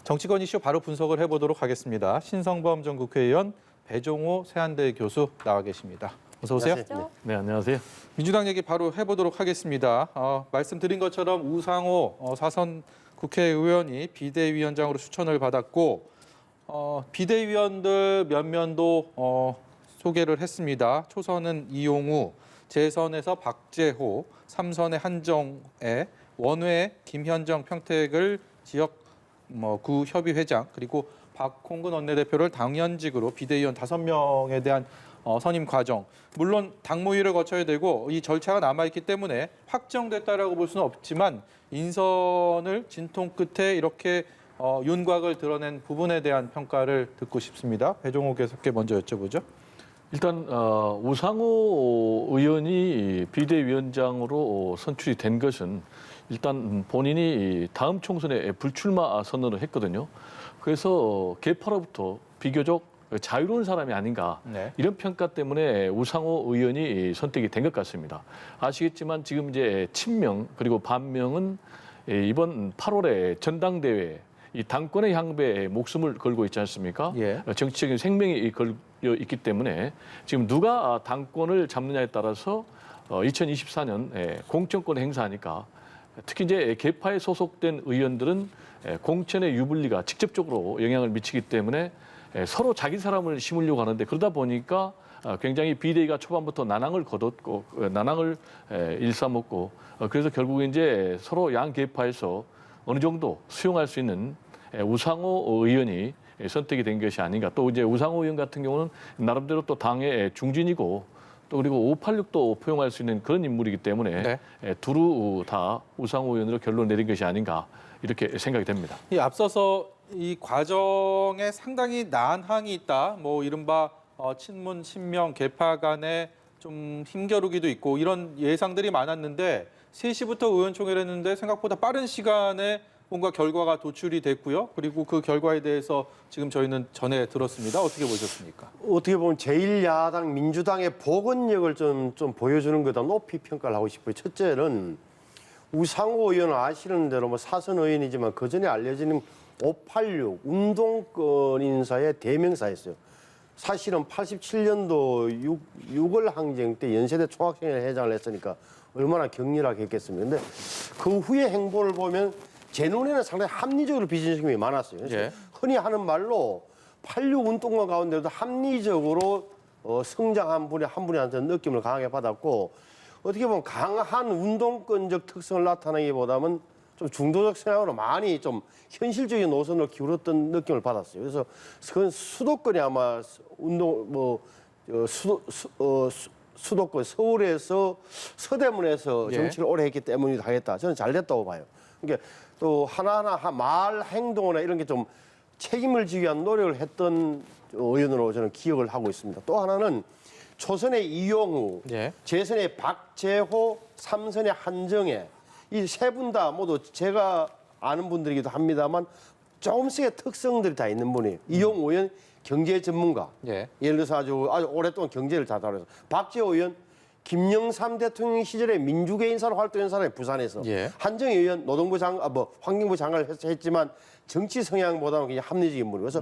정치권 이슈 바로 분석을 해보도록 하겠습니다. 신성범 전 국회의원, 배종호 세한대 교수 나와 계십니다. 어서 오세요. 안녕하세요. 네, 안녕하세요. 민주당 얘기 바로 해보도록 하겠습니다. 말씀드린 것처럼 우상호 사선 국회의원이 비대위원장으로 추천을 받았고 비대위원들 면면도 소개를 했습니다. 초선은 이용우, 재선에서 박재호, 3선의 한정애, 원외 김현정 평택을 지역 구 협의회장, 그리고 박홍근 원내대표를 당연직으로 비대위원 5명에 대한 선임 과정. 물론 당무위를 거쳐야 되고 이 절차가 남아있기 때문에 확정됐다라고 볼 수는 없지만 인선을 진통 끝에 이렇게 윤곽을 드러낸 부분에 대한 평가를 듣고 싶습니다. 배종호 교수께 먼저 여쭤보죠. 일단 우상호 의원이 비대위원장으로 선출이 된 것은 일단 본인이 다음 총선에 불출마 선언을 했거든요. 그래서 개파로부터 비교적 자유로운 사람이 아닌가 이런 평가 때문에 우상호 의원이 선택이 된 것 같습니다. 아시겠지만 지금 이제 친명 그리고 반명은 이번 8월에 전당대회 이 당권의 향배에 목숨을 걸고 있지 않습니까? 예. 정치적인 생명이 걸려 있기 때문에 지금 누가 당권을 잡느냐에 따라서 2024년 공천권 행사하니까 특히 이제 개파에 소속된 의원들은 공천의 유불리가 직접적으로 영향을 미치기 때문에 서로 자기 사람을 심으려고 하는데 그러다 보니까 굉장히 비대위가 초반부터 난항을 거뒀고 난항을 일삼았고 그래서 결국 이제 서로 양 개파에서 어느 정도 수용할 수 있는 우상호 의원이 선택이 된 것이 아닌가. 또 이제 우상호 의원 같은 경우는 나름대로 또 당의 중진이고 또 그리고 586도 포용할 수 있는 그런 인물이기 때문에 두루 다 우상호 의원으로 결론 내린 것이 아닌가 이렇게 생각이 됩니다. 이 앞서서 이 과정에 상당히 난항이 있다. 이른바 친문, 친명, 개파 간에 좀 힘겨루기도 있고 이런 예상들이 많았는데 3시부터 의원총회를 했는데 생각보다 빠른 시간에 뭔가 결과가 도출이 됐고요. 그리고 그 결과에 대해서 지금 저희는 전해 들었습니다. 어떻게 보셨습니까? 어떻게 보면 제1야당 민주당의 복원력을 좀 보여주는 거다 높이 평가를 하고 싶어요. 첫째는 우상호 의원은 아시는 대로 사선 의원이지만 그전에 알려지는 586 운동권 인사의 대명사였어요. 사실은 87년도 6월 항쟁 때 연세대 총학생회 회장을 했으니까 얼마나 격렬하게 했겠습니까? 근데 그 후의 행보를 보면 제 눈에는 상당히 합리적으로 비전 적용이 많았어요. 그래서 흔히 하는 말로 86 운동권 가운데도 합리적으로 성장한 분이 한 분한테 느낌을 강하게 받았고 어떻게 보면 강한 운동권적 특성을 나타내기보다는 좀 중도적 성향으로 많이 좀 현실적인 노선을 기울었던 느낌을 받았어요. 그래서 그건 수도권이 아마 수도권 서울에서 서대문에서 정치를 오래 했기 때문이기도 하겠다. 저는 잘 됐다고 봐요. 그러니까 또 하나하나 말 행동이나 이런 게 좀 책임을 지기 위한 노력을 했던 의원으로 저는 기억을 하고 있습니다. 또 하나는 초선의 이용우, 재선의 박재호, 3선의 한정애 이 세 분 다 모두 제가 아는 분들이기도 합니다만 조금씩의 특성들이 다 있는 분이에요. 이용우 의원 경제 전문가. 예를 들어서 아주 오랫동안 경제를 잘 다뤄서 박재호 의원 김영삼 대통령 시절에 민주계 인사로 활동한 사람이 부산에서 한정희 의원 노동부 환경부 장관을 했지만 정치 성향보다는 그냥 합리적인 인물이고 그래서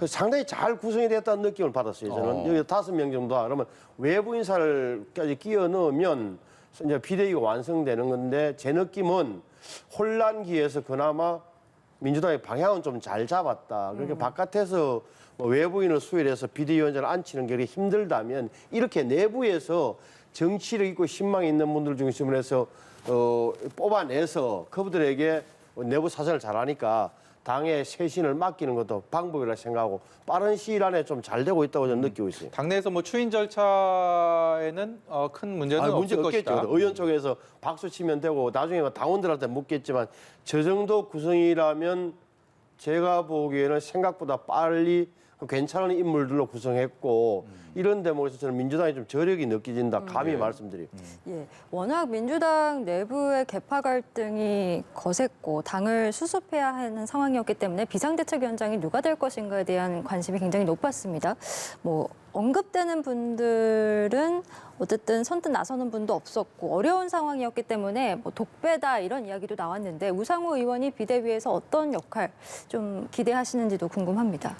상당히 잘 구성이 됐다는 느낌을 받았어요. 저는 여기 5명 정도 그러면 외부 인사를까지 끼워 넣으면 이제 비대위가 완성되는 건데 제 느낌은 혼란기에서 그나마 민주당의 방향은 좀 잘 잡았다. 그렇게 바깥에서 외부인을 수혈해서 비대위원장을 앉히는 게 힘들다면 이렇게 내부에서 정치력 있고 신망이 있는 분들 중심으로 해서 뽑아내서 그분들에게 내부 사정을 잘하니까 당의 쇄신을 맡기는 것도 방법이라 생각하고 빠른 시일 안에 좀 잘 되고 있다고 저는 느끼고 있어요. 당내에서 추인 절차에는 큰 문제는 없을 것이다. 의원 쪽에서 박수 치면 되고 나중에 당원들한테 묻겠지만 저 정도 구성이라면 제가 보기에는 생각보다 빨리 괜찮은 인물들로 구성했고 이런 대목에서 저는 민주당이 좀 저력이 느껴진다. 감히 말씀드리고. 예, 워낙 민주당 내부의 계파 갈등이 거셌고 당을 수습해야 하는 상황이었기 때문에 비상대책위원장이 누가 될 것인가에 대한 관심이 굉장히 높았습니다. 뭐 언급되는 분들은 어쨌든 선뜻 나서는 분도 없었고 어려운 상황이었기 때문에 뭐 독배다 이런 이야기도 나왔는데 우상호 의원이 비대위에서 어떤 역할 좀 기대하시는지도 궁금합니다.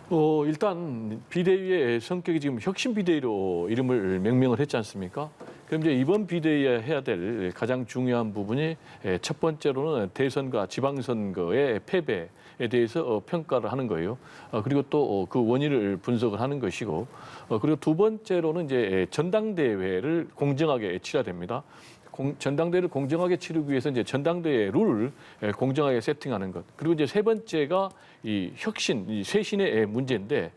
일단 비대위의 성격이 지금 혁신 비대위로 이름을 명명을 했지 않습니까? 그럼 이제 이번 비대위에 해야 될 가장 중요한 부분이 첫 번째로는 대선과 지방선거의 패배에 대해서 평가를 하는 거예요. 그리고 또 그 원인을 분석을 하는 것이고, 그리고 두 번째로는 이제 전당대회를 공정하게 치러야 됩니다. 전당대회를 공정하게 치르기 위해서 이제 전당대회 룰을 공정하게 세팅하는 것. 그리고 이제 세 번째가 이 혁신, 이 쇄신의 문제인데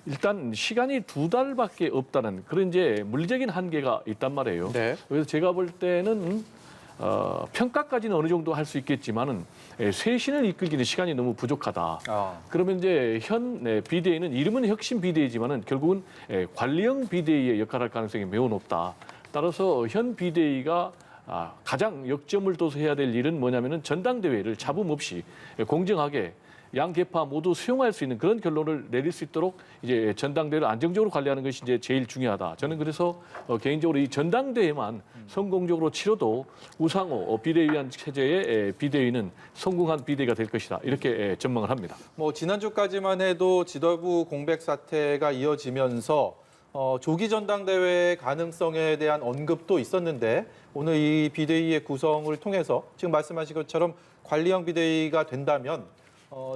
일단 시간이 2달밖에 없다는 그런 이제 물리적인 한계가 있단 말이에요. 네. 그래서 제가 볼 때는 평가까지는 어느 정도 할 수 있겠지만은 쇄신을 이끌기는 시간이 너무 부족하다. 그러면 이제 현 비대위는 이름은 혁신 비대위지만은 결국은 관리형 비대위의 역할을 할 가능성이 매우 높다. 따라서 현 비대위가 가장 역점을 둬서 해야 될 일은 뭐냐면은 전당대회를 잡음 없이 공정하게 양 계파 모두 수용할 수 있는 그런 결론을 내릴 수 있도록 이제 전당대회를 안정적으로 관리하는 것이 이제 제일 중요하다. 저는 그래서 개인적으로 이 전당대회만 성공적으로 치러도 우상호 비대위원 체제의 비대위는 성공한 비대위가 될 것이다. 이렇게 전망을 합니다. 뭐 지난주까지만 해도 지도부 공백 사태가 이어지면서 조기 전당대회 가능성에 대한 언급도 있었는데 오늘 이 비대위의 구성을 통해서 지금 말씀하신 것처럼 관리형 비대위가 된다면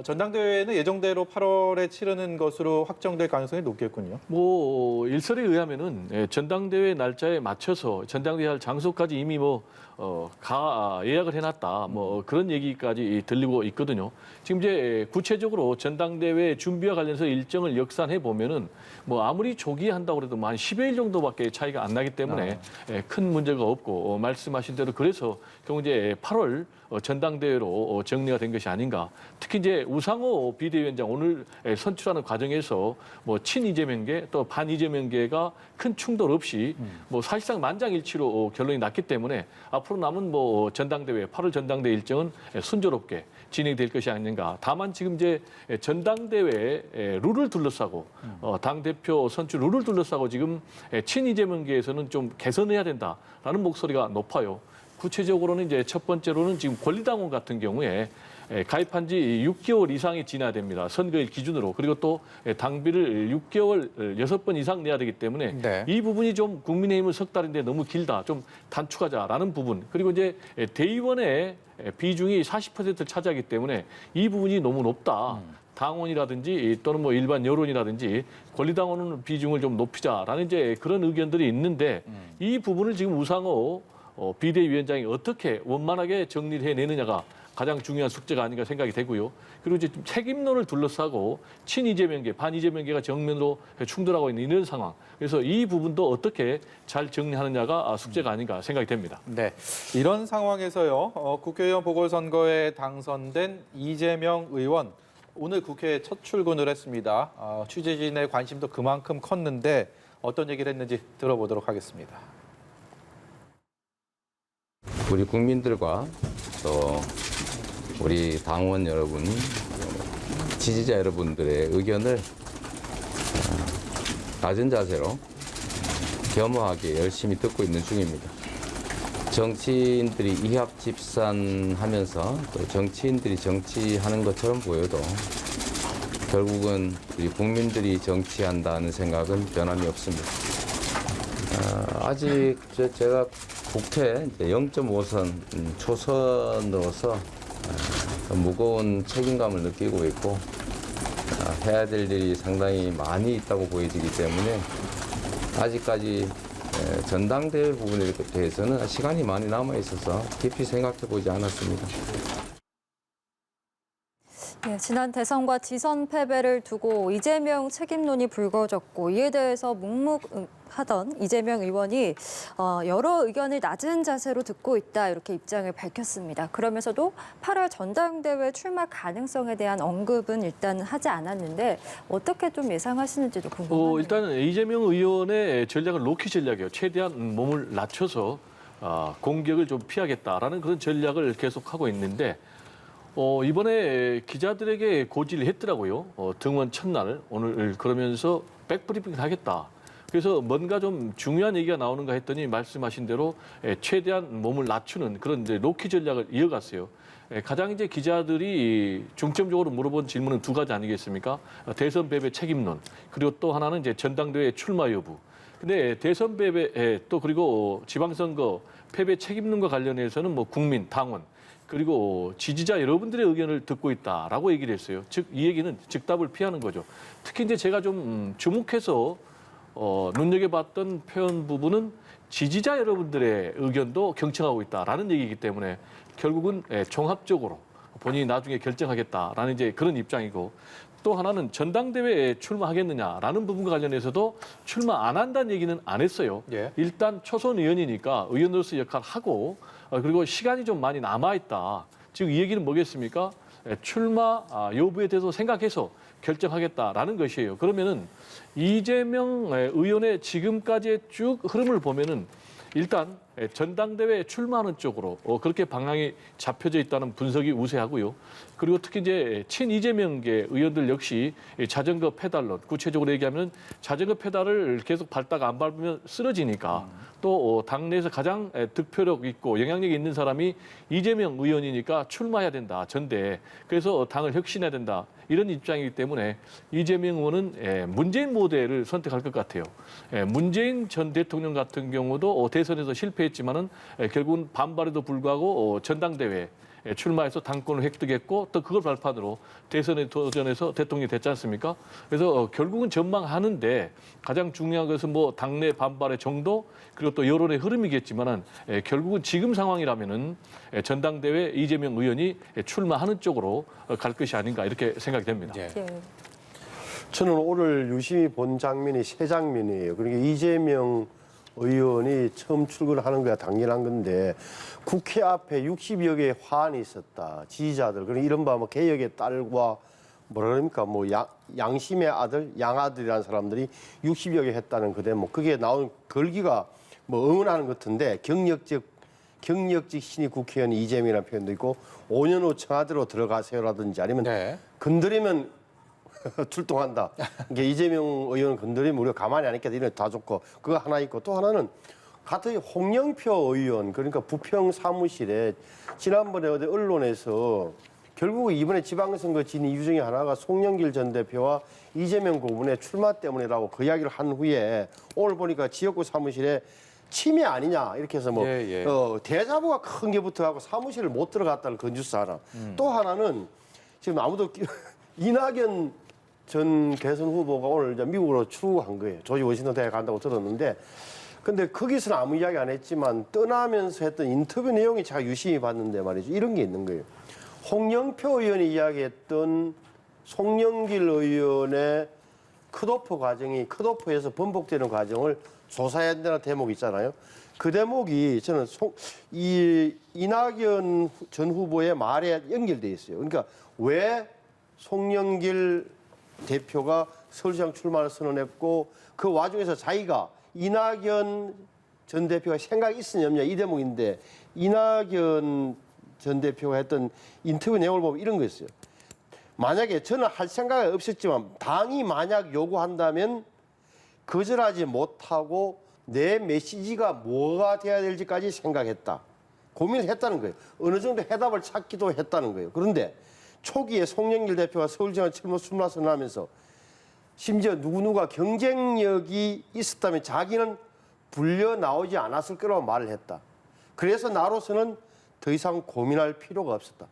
전당대회는 예정대로 8월에 치르는 것으로 확정될 가능성이 높겠군요. 뭐 일설에 의하면은 전당대회 날짜에 맞춰서 전당대회 할 장소까지 이미 예약을 해놨다. 뭐 그런 얘기까지 들리고 있거든요. 지금 이제 구체적으로 전당대회 준비와 관련해서 일정을 역산해 보면은 뭐 아무리 조기 한다고 해도 한 10여일 정도밖에 차이가 안 나기 때문에 큰 문제가 없고 말씀하신 대로 그래서 결국 이제 8월 전당대회로 정리가 된 것이 아닌가. 특히 이제 우상호 비대위원장 오늘 선출하는 과정에서 뭐 친이재명계 또 반이재명계가 큰 충돌 없이 뭐 사실상 만장일치로 결론이 났기 때문에 앞으로 남은 뭐 전당대회 8월 전당대회 일정은 순조롭게 진행될 것이 아닌가. 다만 지금 이제 전당대회 룰을 둘러싸고 당 대표 선출 룰을 둘러싸고 지금 친이재명계에서는 좀 개선해야 된다라는 목소리가 높아요. 구체적으로는 이제 첫 번째로는 지금 권리당원 같은 경우에 가입한 지 6개월 이상이 지나야 됩니다. 선거일 기준으로. 그리고 또 당비를 6개월 6번 이상 내야 되기 때문에 네. 이 부분이 좀 국민의힘은 석 달인데 너무 길다. 좀 단축하자라는 부분. 그리고 이제 대의원의 비중이 40%를 차지하기 때문에 이 부분이 너무 높다. 당원이라든지 또는 뭐 일반 여론이라든지 권리당원 비중을 좀 높이자라는 이제 그런 의견들이 있는데 이 부분을 지금 우상호 비대위원장이 어떻게 원만하게 정리를 해내느냐가 가장 중요한 숙제가 아닌가 생각이 되고요. 그리고 이제 좀 책임론을 둘러싸고 친이재명계, 반이재명계가 정면으로 충돌하고 있는 이런 상황. 그래서 이 부분도 어떻게 잘 정리하느냐가 숙제가 아닌가 생각이 됩니다. 네, 이런 상황에서요. 국회의원 보궐선거에 당선된 이재명 의원 오늘 국회에 첫 출근을 했습니다. 취재진의 관심도 그만큼 컸는데 어떤 얘기를 했는지 들어보도록 하겠습니다. 우리 국민들과 또 우리 당원 여러분, 지지자 여러분들의 의견을 낮은 자세로 겸허하게 열심히 듣고 있는 중입니다. 정치인들이 이합집산하면서 또 정치인들이 정치하는 것처럼 보여도 결국은 우리 국민들이 정치한다는 생각은 변함이 없습니다. 아직 제가 국회 0.5선 초선으로서 무거운 책임감을 느끼고 있고 해야 될 일이 상당히 많이 있다고 보여지기 때문에 아직까지 전당대회 부분에 대해서는 시간이 많이 남아 있어서 깊이 생각해 보지 않았습니다. 네, 지난 대선과 지선 패배를 두고 이재명 책임론이 불거졌고 이에 대해서 묵묵하던 이재명 의원이 여러 의견을 낮은 자세로 듣고 있다 이렇게 입장을 밝혔습니다. 그러면서도 8월 전당대회 출마 가능성에 대한 언급은 일단 하지 않았는데 어떻게 좀 예상하시는지도 궁금하네요. 일단 이재명 의원의 전략은 로키 전략이에요. 최대한 몸을 낮춰서 공격을 좀 피하겠다라는 그런 전략을 계속하고 있는데 이번에 기자들에게 고지를 했더라고요. 등원 첫날 오늘 그러면서 백브리핑을 하겠다. 그래서 뭔가 좀 중요한 얘기가 나오는가 했더니 말씀하신 대로 최대한 몸을 낮추는 그런 이제 로키 전략을 이어갔어요. 가장 이제 기자들이 중점적으로 물어본 질문은 두 가지 아니겠습니까? 대선 패배 책임론 그리고 또 하나는 이제 전당대회 출마 여부. 근데 대선 패배 또 그리고 지방선거 패배 책임론과 관련해서는 뭐 국민, 당원 그리고 지지자 여러분들의 의견을 듣고 있다라고 얘기를 했어요. 즉 이 얘기는 즉답을 피하는 거죠. 특히 이제 제가 좀 주목해서 눈여겨봤던 표현 부분은 지지자 여러분들의 의견도 경청하고 있다라는 얘기이기 때문에 결국은 종합적으로 본인이 나중에 결정하겠다라는 이제 그런 입장이고 또 하나는 전당대회에 출마하겠느냐라는 부분과 관련해서도 출마 안 한다는 얘기는 안 했어요. 예. 일단 초선 의원이니까 의원으로서 역할을 하고 그리고 시간이 좀 많이 남아있다. 즉 이 얘기는 뭐겠습니까? 출마 여부에 대해서 생각해서 결정하겠다라는 것이에요. 그러면은 이재명 의원의 지금까지의 쭉 흐름을 보면은 일단 전당대회에 출마하는 쪽으로 그렇게 방향이 잡혀져 있다는 분석이 우세하고요. 그리고 특히 이제 친이재명계 의원들 역시 자전거 페달론, 구체적으로 얘기하면 자전거 페달을 계속 밟다가 안 밟으면 쓰러지니까 또 당내에서 가장 득표력 있고 영향력 있는 사람이 이재명 의원이니까 출마해야 된다, 전대에. 그래서 당을 혁신해야 된다. 이런 입장이기 때문에 이재명 의원은 문재인 모델을 선택할 것 같아요. 문재인 전 대통령 같은 경우도 대선에서 실패했지만은 결국은 반발에도 불구하고 전당대회에 출마해서 당권을 획득했고 또 그걸 발판으로 대선에 도전해서 대통령이 됐지 않습니까? 그래서 결국은 전망하는데 가장 중요한 것은 뭐 당내 반발의 정도 그리고 또 여론의 흐름이겠지만은 결국은 지금 상황이라면은 전당대회 이재명 의원이 출마하는 쪽으로 갈 것이 아닌가 이렇게 생각이 됩니다. 예. 예. 저는 오늘 유심히 본 장면이 세 장면이에요. 그러니까 이재명 의원이 처음 출근하는 거야 당연한 건데 국회 앞에 60여 개의 화환이 있었다. 지지자들. 그리고 이른바 뭐 개혁의 딸과 뭐라 그럽니까? 뭐 양심의 아들, 양아들이라는 사람들이 60여 개 했다는 그 대목. 그게 나온 걸기가 뭐 응원하는 것 같은데 경력직 신입 국회의원 이재명이라는 표현도 있고 5년 후 청와대로 들어가세요라든지 아니면 네. 건드리면 출동한다. 이게 이재명 의원 건드리면 우리가 가만히 안 있겠다. 이런 다 좋고 그거 하나 있고 또 하나는 같은 홍영표 의원 그러니까 부평 사무실에 지난번에 어디 언론에서 결국 이번에 지방선거 진 이유 중에 하나가 송영길 전 대표와 이재명 고문의 출마 때문이라고 그 이야기를 한 후에 오늘 보니까 지역구 사무실에 침해 아니냐 이렇게 해서 뭐 예, 예. 대자보가 큰 게 붙어가고 사무실을 못 들어갔다는 그 뉴스 하나. 또 하나는 지금 아무도 이낙연 전 대선 후보가 오늘 이제 미국으로 출국한 거예요. 조지 워싱턴 대학에 간다고 들었는데 근데 거기서는 아무 이야기 안 했지만 떠나면서 했던 인터뷰 내용이 제가 유심히 봤는데 말이죠. 이런 게 있는 거예요. 홍영표 의원이 이야기했던 송영길 의원의 컷오프에서 번복되는 과정을 조사해야 된다는 대목이 있잖아요. 그 대목이 저는 이낙연 전 후보의 말에 연결돼 있어요. 그러니까 왜 송영길 대표가 서울시장 출마를 선언했고 그 와중에서 자기가 이낙연 전 대표가 생각이 있으냐 없냐 이 대목인데 이낙연 전 대표가 했던 인터뷰 내용을 보면 이런 거였어요. 만약에 저는 할 생각이 없었지만 당이 만약 요구한다면 거절하지 못하고 내 메시지가 뭐가 돼야 될지까지 생각했다. 고민을 했다는 거예요. 어느 정도 해답을 찾기도 했다는 거예요. 그런데 초기에 송영길 대표가 서울시장 출마 선언하면서 심지어 누구누가 경쟁력이 있었다면 자기는 불려 나오지 않았을 거라고 말을 했다. 그래서 나로서는 더 이상 고민할 필요가 없었다.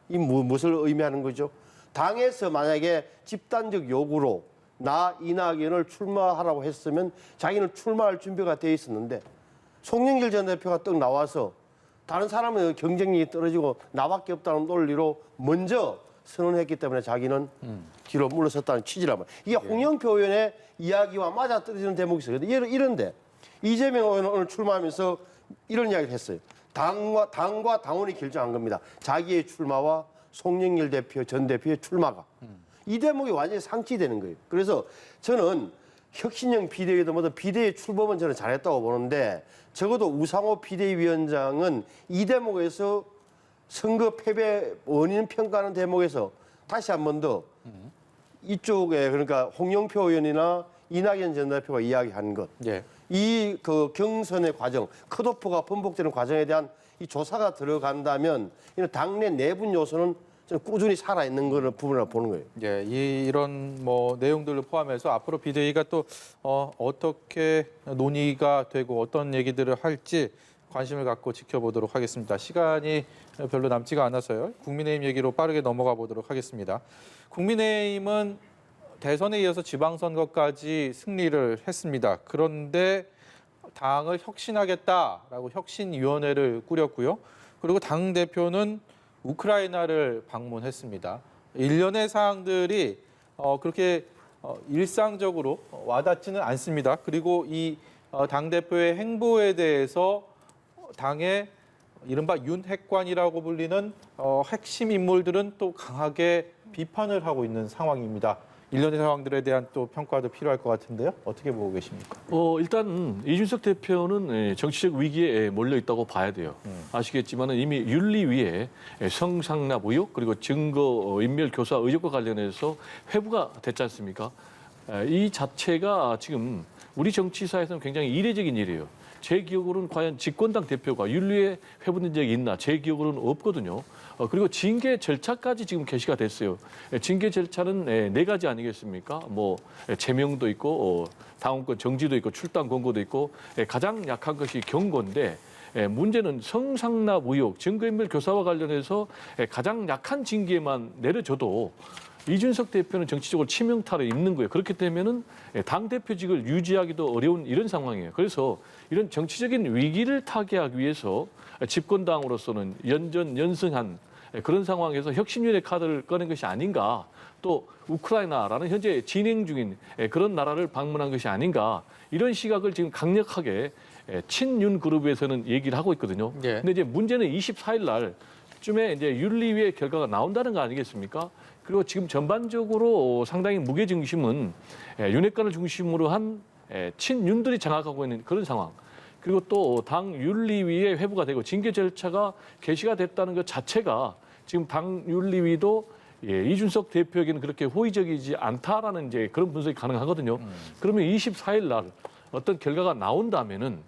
이 무엇을 의미하는 거죠? 당에서 만약에 집단적 요구로 나 이낙연을 출마하라고 했으면 자기는 출마할 준비가 돼 있었는데 송영길 전 대표가 떡 나와서 다른 사람의 경쟁력이 떨어지고 나밖에 없다는 논리로 먼저 선언했기 때문에 자기는 뒤로 물러섰다는 취지란 말이에요. 이게 홍영표 의원의 이야기와 맞아떨어지는 대목이 있어요. 근데 이런데 이재명 의원은 오늘 출마하면서 이런 이야기를 했어요. 당과 당원이 결정한 겁니다. 자기의 출마와 송영길 대표 전 대표의 출마가. 이 대목이 완전히 상치되는 거예요. 그래서 저는 혁신형 비대위도 뭐든 비대위 출범은 저는 잘했다고 보는데 적어도 우상호 비대위원장은 이 대목에서 선거 패배 원인 평가하는 대목에서 다시 한 번 더 이쪽에 그러니까 홍영표 의원이나 이낙연 전 대표가 이야기한 것, 예. 이 그 경선의 과정, 컷오프가 번복되는 과정에 대한 이 조사가 들어간다면 이런 당내 내분 요소는 좀 꾸준히 살아 있는 그런 부분이라고 보는 거예요. 예, 이런 뭐 내용들을 포함해서 앞으로 비대위가 또 어떻게 논의가 되고 어떤 얘기들을 할지 관심을 갖고 지켜보도록 하겠습니다. 시간이 별로 남지가 않아서요. 국민의힘 얘기로 빠르게 넘어가 보도록 하겠습니다. 국민의힘은 대선에 이어서 지방선거까지 승리를 했습니다. 그런데 당을 혁신하겠다라고 혁신위원회를 꾸렸고요. 그리고 당대표는 우크라이나를 방문했습니다. 일련의 사항들이 그렇게 일상적으로 와닿지는 않습니다. 그리고 이 당대표의 행보에 대해서 당의 이른바 윤핵관이라고 불리는 핵심 인물들은 또 강하게 비판을 하고 있는 상황입니다. 일련의 상황들에 대한 또 평가도 필요할 것 같은데요. 어떻게 보고 계십니까? 일단 이준석 대표는 정치적 위기에 몰려 있다고 봐야 돼요. 아시겠지만 이미 윤리위에 성상납 의혹 그리고 증거 인멸 교사 의혹과 관련해서 회부가 됐지 않습니까? 이 자체가 지금 우리 정치사에서는 굉장히 이례적인 일이에요. 제 기억으로는 과연 집권당 대표가 윤리에 회부된 적이 있나? 제 기억으로는 없거든요. 그리고 징계 절차까지 지금 개시가 됐어요. 징계 절차는 네 가지 아니겠습니까? 뭐 제명도 있고 당원권 정지도 있고 출당 권고도 있고 가장 약한 것이 경고인데 문제는 성상납 의혹, 증거인멸 교사와 관련해서 가장 약한 징계만 내려줘도 이준석 대표는 정치적으로 치명타를 입는 거예요. 그렇기 때문에는 당대표직을 유지하기도 어려운 이런 상황이에요. 그래서 이런 정치적인 위기를 타개하기 위해서 집권당으로서는 연전연승한 그런 상황에서 혁신위원회 카드를 꺼낸 것이 아닌가. 또 우크라이나라는 현재 진행 중인 그런 나라를 방문한 것이 아닌가. 이런 시각을 지금 강력하게 친윤 그룹에서는 얘기를 하고 있거든요. 예. 근데 이제 문제는 24일 날쯤에 이제 윤리위의 결과가 나온다는 거 아니겠습니까? 그리고 지금 전반적으로 상당히 무게중심은 윤핵관을 중심으로 한 친윤들이 장악하고 있는 그런 상황. 그리고 또 당 윤리위에 회부가 되고 징계 절차가 개시가 됐다는 것 자체가 지금 당 윤리위도 이준석 대표에게는 그렇게 호의적이지 않다라는 이제 그런 분석이 가능하거든요. 그러면 24일 날 어떤 결과가 나온다면은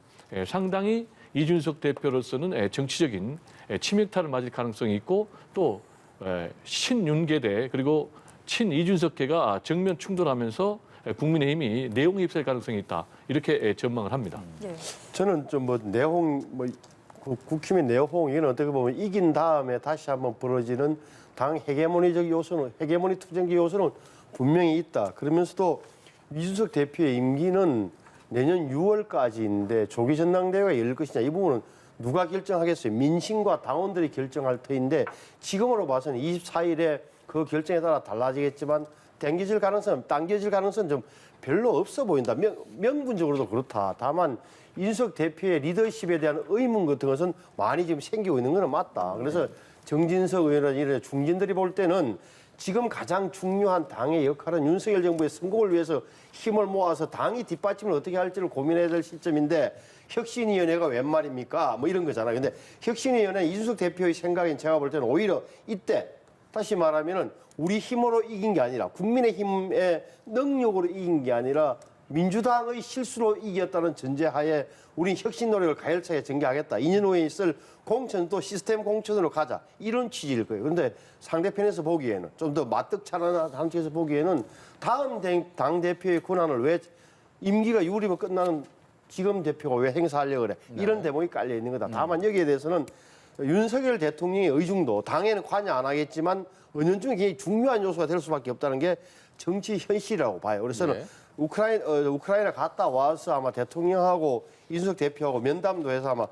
상당히 이준석 대표로서는 정치적인 치명타를 맞을 가능성이 있고 또 친윤계대 그리고 친이준석계가 정면 충돌하면서 국민의힘이 내용에 휩쓸 가능성이 있다. 이렇게 전망을 합니다. 네. 저는 좀 뭐 내홍 국힘의 내홍 이건 어떻게 보면 이긴 다음에 다시 한번 벌어지는 당 헤게모니적 요소는 헤게모니 투쟁기 요소는 분명히 있다. 그러면서도 이준석 대표의 임기는 내년 6월까지인데 조기 전당대회가 열릴 것이냐 이 부분은 누가 결정하겠어요? 민심과 당원들이 결정할 터인데 지금으로 봐서는 24일에 그 결정에 따라 달라지겠지만 당겨질 가능성은 좀 별로 없어 보인다. 명분적으로도 그렇다. 다만 이준석 대표의 리더십에 대한 의문 같은 것은 많이 지금 생기고 있는 건 맞다. 그래서 정진석 의원이나 이런 중진들이 볼 때는 지금 가장 중요한 당의 역할은 윤석열 정부의 성공을 위해서 힘을 모아서 당이 뒷받침을 어떻게 할지를 고민해야 될 시점인데 혁신위원회가 웬 말입니까? 뭐 이런 거잖아요. 근데 혁신위원회 이준석 대표의 생각엔 제가 볼 때는 오히려 이때 다시 말하면은 우리 힘으로 이긴 게 아니라 국민의힘의 능력으로 이긴 게 아니라 민주당의 실수로 이겼다는 전제하에 우린 혁신 노력을 가열차게 전개하겠다. 2년 후에 있을 공천도 시스템 공천으로 가자. 이런 취지일 거예요. 그런데 상대편에서 보기에는 좀 더 마뜩차는 한쪽에서 보기에는 다음 당대표의 권한을 왜 임기가 6월이면 끝나는 지금 대표가 왜 행사하려고 그래. 이런 대목이 깔려 있는 거다. 다만 여기에 대해서는 윤석열 대통령의 의중도 당에는 관여 안 하겠지만 은연중에 굉장히 중요한 요소가 될 수밖에 없다는 게 정치 현실이라고 봐요. 그래서 네. 우크라이나 갔다 와서 아마 대통령하고 이준석 대표하고 면담도 해서 아마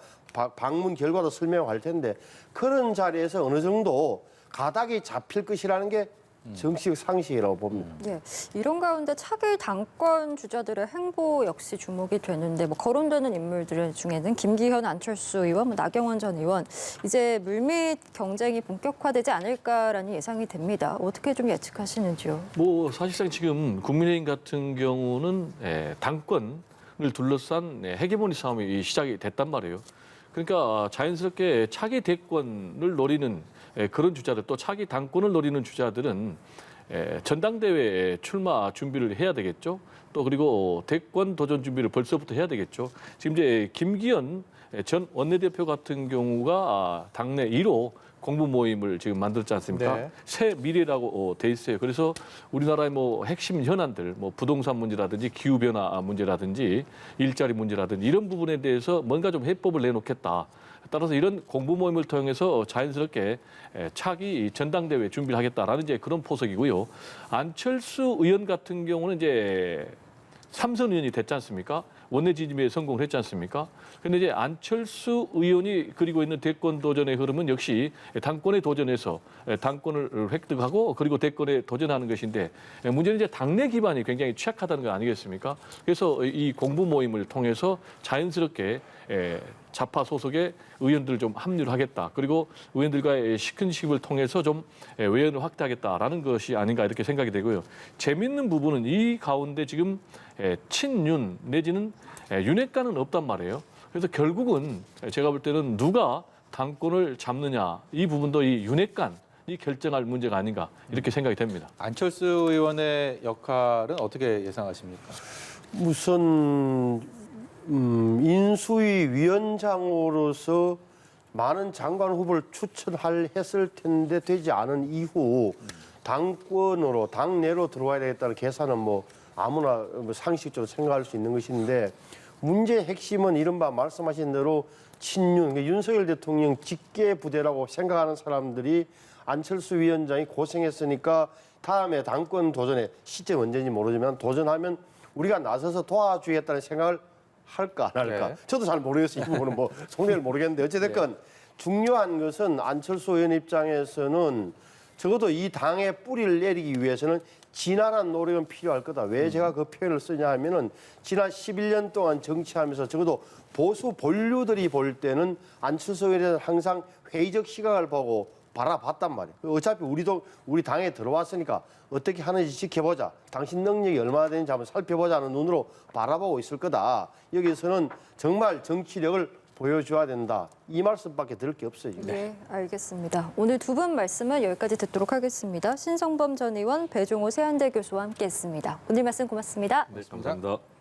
방문 결과도 설명할 텐데 그런 자리에서 어느 정도 가닥이 잡힐 것이라는 게 정치적 상식이라고 봅니다. 예, 이런 가운데 차기 당권 주자들의 행보 역시 주목이 되는데 뭐 거론되는 인물들 중에는 김기현, 안철수 의원, 뭐 나경원 전 의원 이제 물밑 경쟁이 본격화되지 않을까라는 예상이 됩니다. 어떻게 좀 예측하시는지요? 뭐 사실상 지금 국민의힘 같은 경우는 당권을 둘러싼 헤게모니 싸움이 시작이 됐단 말이에요. 그러니까 자연스럽게 차기 대권을 노리는 그런 주자들 또 차기 당권을 노리는 주자들은 전당대회에 출마 준비를 해야 되겠죠. 또 그리고 대권 도전 준비를 벌써부터 해야 되겠죠. 지금 이제 김기현 전 원내대표 같은 경우가 당내 1호 공부 모임을 지금 만들었지 않습니까? 네. 새 미래라고 돼 있어요. 그래서 우리나라의 뭐 핵심 현안들, 뭐 부동산 문제라든지 기후 변화 문제라든지 일자리 문제라든지 이런 부분에 대해서 뭔가 좀 해법을 내놓겠다. 따라서 이런 공부 모임을 통해서 자연스럽게 차기 전당대회 준비를 하겠다라는 이제 그런 포석이고요. 안철수 의원 같은 경우는 이제 3선 의원이 됐지 않습니까? 원내 지지에 성공을 했지 않습니까? 그런데 이제 안철수 의원이 그리고 있는 대권 도전의 흐름은 역시 당권에 도전해서 당권을 획득하고 그리고 대권에 도전하는 것인데 문제는 이제 당내 기반이 굉장히 취약하다는 거 아니겠습니까? 그래서 이 공부 모임을 통해서 자연스럽게 좌파 소속의 의원들을 좀 합류를 하겠다. 그리고 의원들과의 시큰식을 통해서 좀 외연을 확대하겠다라는 것이 아닌가 이렇게 생각이 되고요. 재밌는 부분은 이 가운데 지금 친윤 내지는 윤핵관은 없단 말이에요. 그래서 결국은 제가 볼 때는 누가 당권을 잡느냐 이 부분도 이 윤핵관이 결정할 문제가 아닌가 이렇게 생각이 됩니다. 안철수 의원의 역할은 어떻게 예상하십니까? 우선 인수위 위원장으로서 많은 장관 후보를 했을 텐데 되지 않은 이후 당권으로 당내로 들어와야 되겠다는 계산은 뭐 아무나 상식적으로 생각할 수 있는 것인데 문제의 핵심은 이른바 말씀하신 대로 친윤, 그러니까 윤석열 대통령 직계 부대라고 생각하는 사람들이 안철수 위원장이 고생했으니까 다음에 당권 도전에 시점 언제인지 모르지만 도전하면 우리가 나서서 도와주겠다는 생각을 할까 안 할까? 네. 저도 잘 모르겠어요. 이 부분은 뭐 속내를 모르겠는데 어찌됐건 중요한 것은 안철수 의원 입장에서는 적어도 이 당의 뿌리를 내리기 위해서는 진한한 노력은 필요할 거다. 왜 제가 그 표현을 쓰냐 하면은 지난 11년 동안 정치하면서 적어도 보수 본류들이 볼 때는 안철수 의원은 항상 회의적 시각을 보고 바라봤단 말이에요. 어차피 우리도 우리 당에 들어왔으니까 어떻게 하는지 지켜보자. 당신 능력이 얼마나 되는지 한번 살펴보자는 눈으로 바라보고 있을 거다. 여기서는 정말 정치력을 보여줘야 된다. 이 말씀밖에 들을 게 없어요. 지금. 네, 알겠습니다. 오늘 두 분 말씀은 여기까지 듣도록 하겠습니다. 신성범 전 의원, 배종호 세한대 교수와 함께했습니다. 오늘 말씀 고맙습니다. 네, 감사합니다.